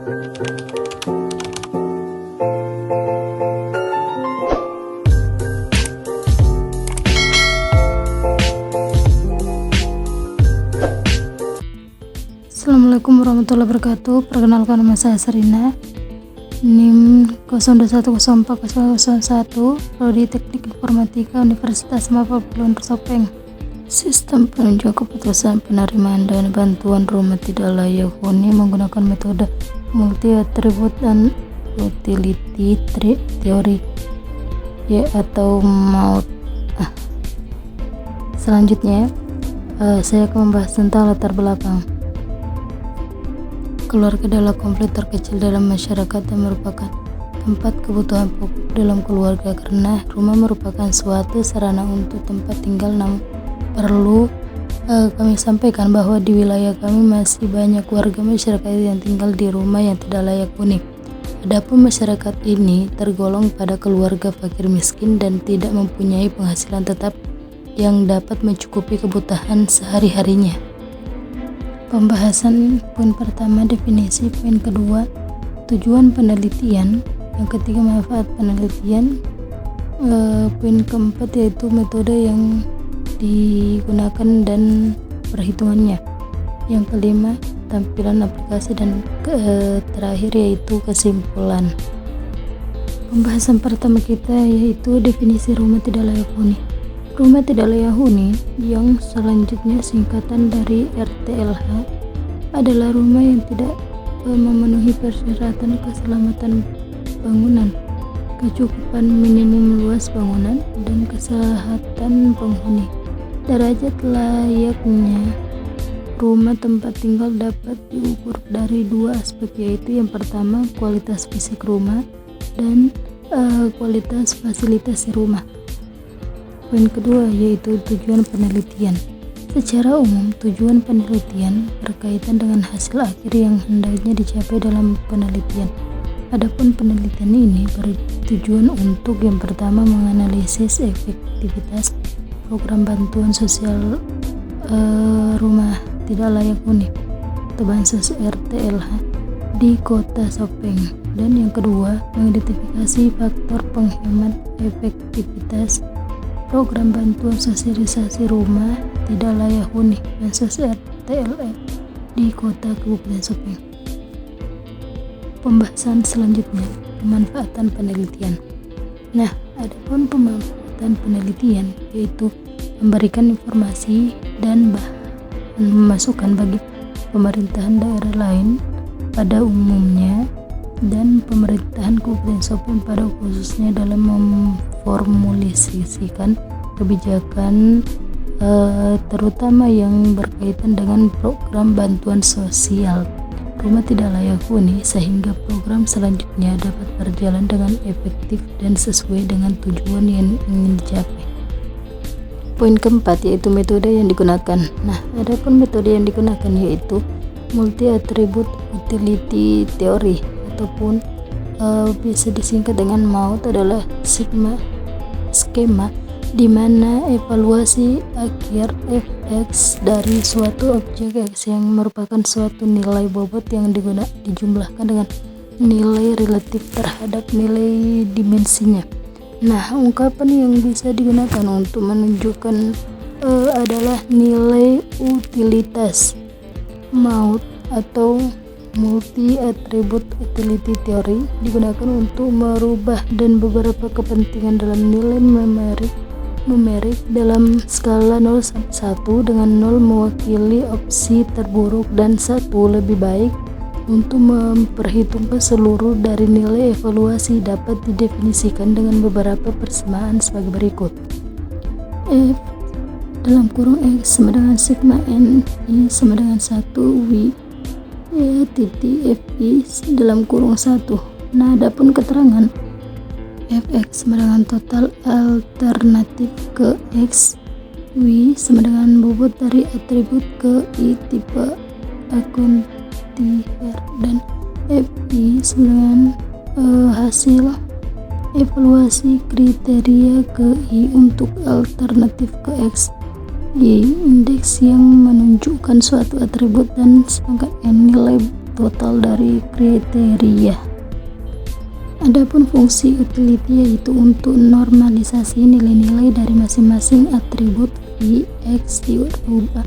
Assalamualaikum warahmatullahi wabarakatuh. Perkenalkan, nama saya Serina, NIM 02104001, Prodi Teknik Informatika, Universitas Mapapuluan Sopeng. Sistem penunjuk keputusan penerimaan dan bantuan rumah tidak layak huni menggunakan metode multi atribut dan utility teori atau MAUT. Selanjutnya saya akan membahas tentang latar belakang. Keluarga adalah komplek terkecil dalam masyarakat dan merupakan tempat kebutuhan pokok dalam keluarga, karena rumah merupakan suatu sarana untuk tempat tinggal. Namun perlu kami sampaikan bahwa di wilayah kami masih banyak warga masyarakat yang tinggal di rumah yang tidak layak huni. Adapun masyarakat ini tergolong pada keluarga fakir miskin dan tidak mempunyai penghasilan tetap yang dapat mencukupi kebutuhan sehari-harinya. Pembahasan poin pertama, definisi. Poin kedua, tujuan penelitian. Yang ketiga, manfaat penelitian. Poin keempat yaitu metode yang digunakan dan perhitungannya. Yang kelima, tampilan aplikasi, dan terakhir yaitu kesimpulan. Pembahasan pertama kita yaitu definisi rumah tidak layak huni. Rumah tidak layak huni, yang selanjutnya singkatan dari RTLH, adalah rumah yang tidak memenuhi persyaratan keselamatan bangunan, kecukupan minimum luas bangunan, dan kesehatan penghuni. Derajat layaknya rumah tempat tinggal dapat diukur dari dua aspek, yaitu yang pertama kualitas fisik rumah dan kualitas fasilitas rumah. Poin kedua yaitu tujuan penelitian. Secara umum, tujuan penelitian berkaitan dengan hasil akhir yang hendaknya dicapai dalam penelitian. Adapun penelitian ini bertujuan untuk yang pertama menganalisis efektivitas program bantuan sosial rumah tidak layak huni atau bansos RTLH di Kota Sopeng, dan yang kedua mengidentifikasi faktor penghemat efektivitas program bantuan sosialisasi rumah tidak layak huni bansos RTLF di Kota Kabupaten Sopeng. Pembahasan selanjutnya, pemanfaatan penelitian. Nah, adapun pemanfaatan penelitian yaitu memberikan informasi dan masukan bagi pemerintahan daerah lain pada umumnya dan pemerintahan Kabupaten Sopeng pada khususnya dalam memformulasikan kebijakan terutama yang berkaitan dengan program bantuan sosial rumah tidak layak huni, sehingga program selanjutnya dapat berjalan dengan efektif dan sesuai dengan tujuan yang ingin dicapai. Poin keempat yaitu metode yang digunakan. Nah, adapun metode yang digunakan yaitu multi atribut utility teori ataupun bisa disingkat dengan MAUT, adalah skema di mana evaluasi akhir fx dari suatu objek x yang merupakan suatu nilai bobot yang dijumlahkan dengan nilai relatif terhadap nilai dimensinya. Nah, ungkapan yang bisa digunakan untuk menunjukkan adalah nilai utilitas. MAUT atau multi attribute utility theory digunakan untuk merubah dan beberapa kepentingan dalam nilai numerik dalam skala 0 sampai 1, dengan 0 mewakili opsi terburuk dan 1 lebih baik. Untuk memperhitungkan seluruh dari nilai evaluasi dapat didefinisikan dengan beberapa persamaan sebagai berikut. F dalam kurung X sama dengan sigma N I sama dengan 1 W titik FI dalam kurung 1. Nah, adapun keterangan fx sama dengan total alternatif ke X, W sama dengan bobot dari atribut ke I tipe akuntier, dan FI sama dengan hasil evaluasi kriteria ke I untuk alternatif ke X. Y indeks yang menunjukkan suatu atribut, dan sedangkan N nilai total dari kriteria. Adapun fungsi utility yaitu untuk normalisasi nilai-nilai dari masing-masing atribut v x diubah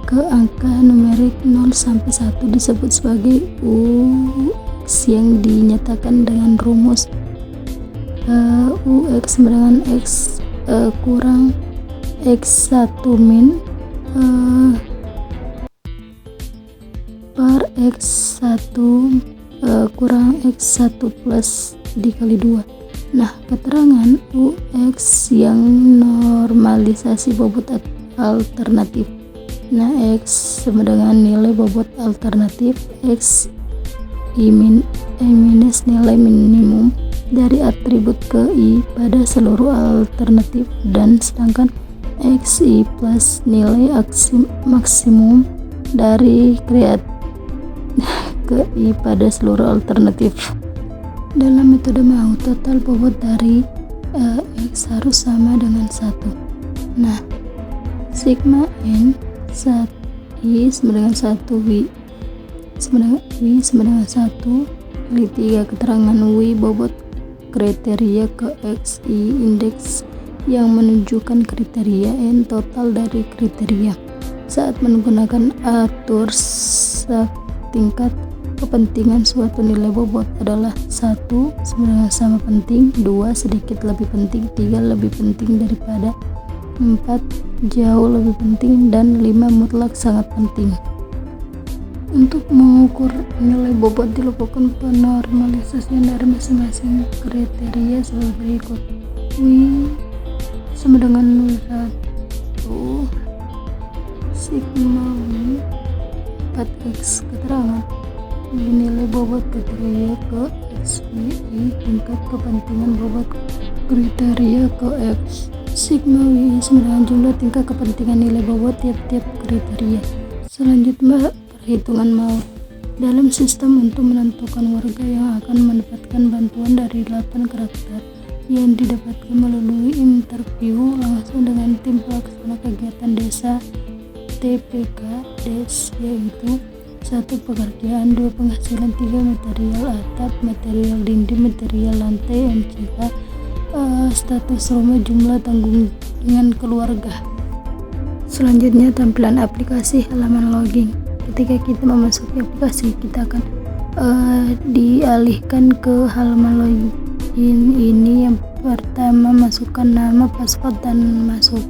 ke angka numerik 0 sampai 1 disebut sebagai ux yang dinyatakan dengan rumus ux sama dengan x kurang x1 min per x1 kurang x1 plus dikali 2. Nah, keterangan ux yang normalisasi bobot alternatif. Nah, x sama dengan nilai bobot alternatif x i minus nilai minimum dari atribut ke i pada seluruh alternatif, dan sedangkan x i plus nilai maksimum dari ke i pada seluruh alternatif. Dalam metode mau, total bobot dari x harus sama dengan 1. Nah, sigma n i sama dengan 1 w sama dengan 1 kali 3 keterangan w bobot kriteria ke x i indeks yang menunjukkan kriteria n total dari kriteria saat menggunakan atur tingkat kepentingan suatu nilai bobot adalah 1 sama penting, 2 sedikit lebih penting, 3 lebih penting daripada, 4 jauh lebih penting, dan 5 mutlak sangat penting. Untuk mengukur nilai bobot dilakukan penormalisasian dari masing-masing kriteria sebagai berikut. W sama dengan 1 sigma w 4x keterangan nilai bobot kriteria ke x i tingkat kepentingan bobot kriteria ke x. Sigma w sama dengan jumlah tingkat kepentingan nilai bobot tiap-tiap kriteria. Selanjutnya perhitungan maut dalam sistem untuk menentukan warga yang akan mendapatkan bantuan dari 8 karakter yang didapatkan melalui interview langsung dengan tim pelaksana kegiatan desa TPK DES, yaitu 1 pekerjaan, 2 penghasilan, 3 material atap, material dinding, material lantai, MCK, status rumah, jumlah tanggungan keluarga. Selanjutnya tampilan aplikasi halaman login. Ketika kita memasuki aplikasi, kita akan dialihkan ke halaman login ini. Yang pertama, masukkan nama, password, dan masuk.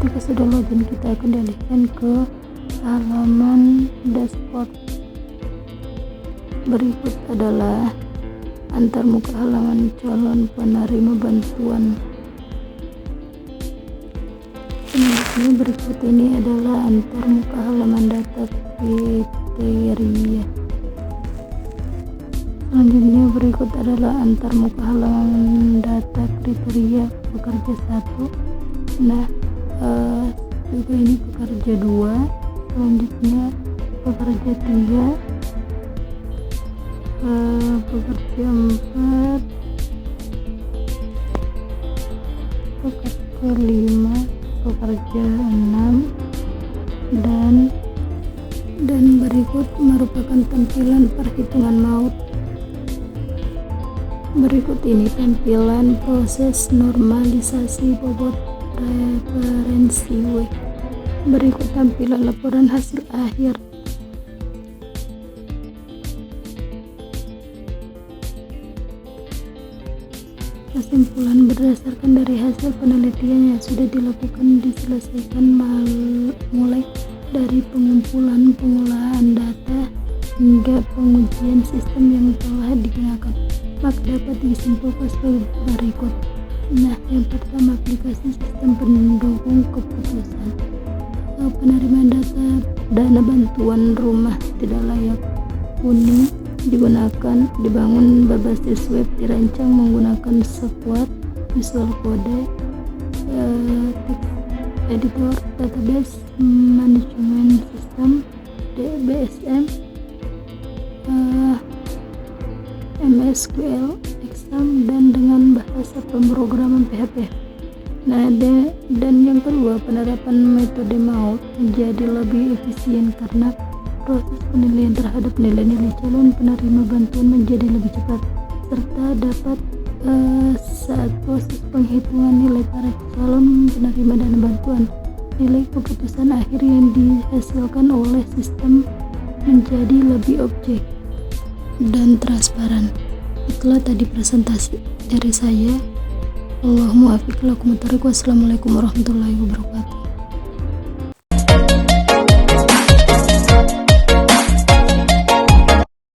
Ketika sudah login, kita akan dialihkan ke halaman dashboard. Berikut adalah antarmuka halaman calon penerima bantuan. Selanjutnya berikut ini adalah antarmuka halaman data kriteria. Selanjutnya berikut adalah antarmuka halaman data kriteria pekerja 1. Nah, juga ini pekerja 2, selanjutnya pekerja 3, pekerja 4, pekerja 5, pekerja 6, dan berikut merupakan tampilan perhitungan maut. Berikut ini tampilan proses normalisasi bobot referensi W. Berikut tampilan laporan hasil akhir. Kesimpulan berdasarkan dari hasil penelitian yang sudah dilakukan diselesaikan mulai dari pengumpulan, pengolahan data hingga pengujian sistem yang telah digunakan, maka dapat disimpulkan sebagai berikut. Nah, yang pertama, aplikasi sistem pendukung keputusan. Penerimaan dana bantuan rumah tidak layak huni dibangun berbasis web, dirancang menggunakan software Visual Code, text editor, database management system (DBSM), MSQL, exam, dan dengan bahasa pemrograman PHP. Nah, dan yang kedua, penerapan metode maut menjadi lebih efisien karena proses penilaian terhadap nilai-nilai calon penerima bantuan menjadi lebih cepat, serta dapat saat proses penghitungan nilai para calon penerima dana bantuan, nilai keputusan akhir yang dihasilkan oleh sistem menjadi lebih objektif dan transparan. Itulah tadi presentasi dari saya. Allahumma afiq lakum. Wassalamualaikum warahmatullahi wabarakatuh.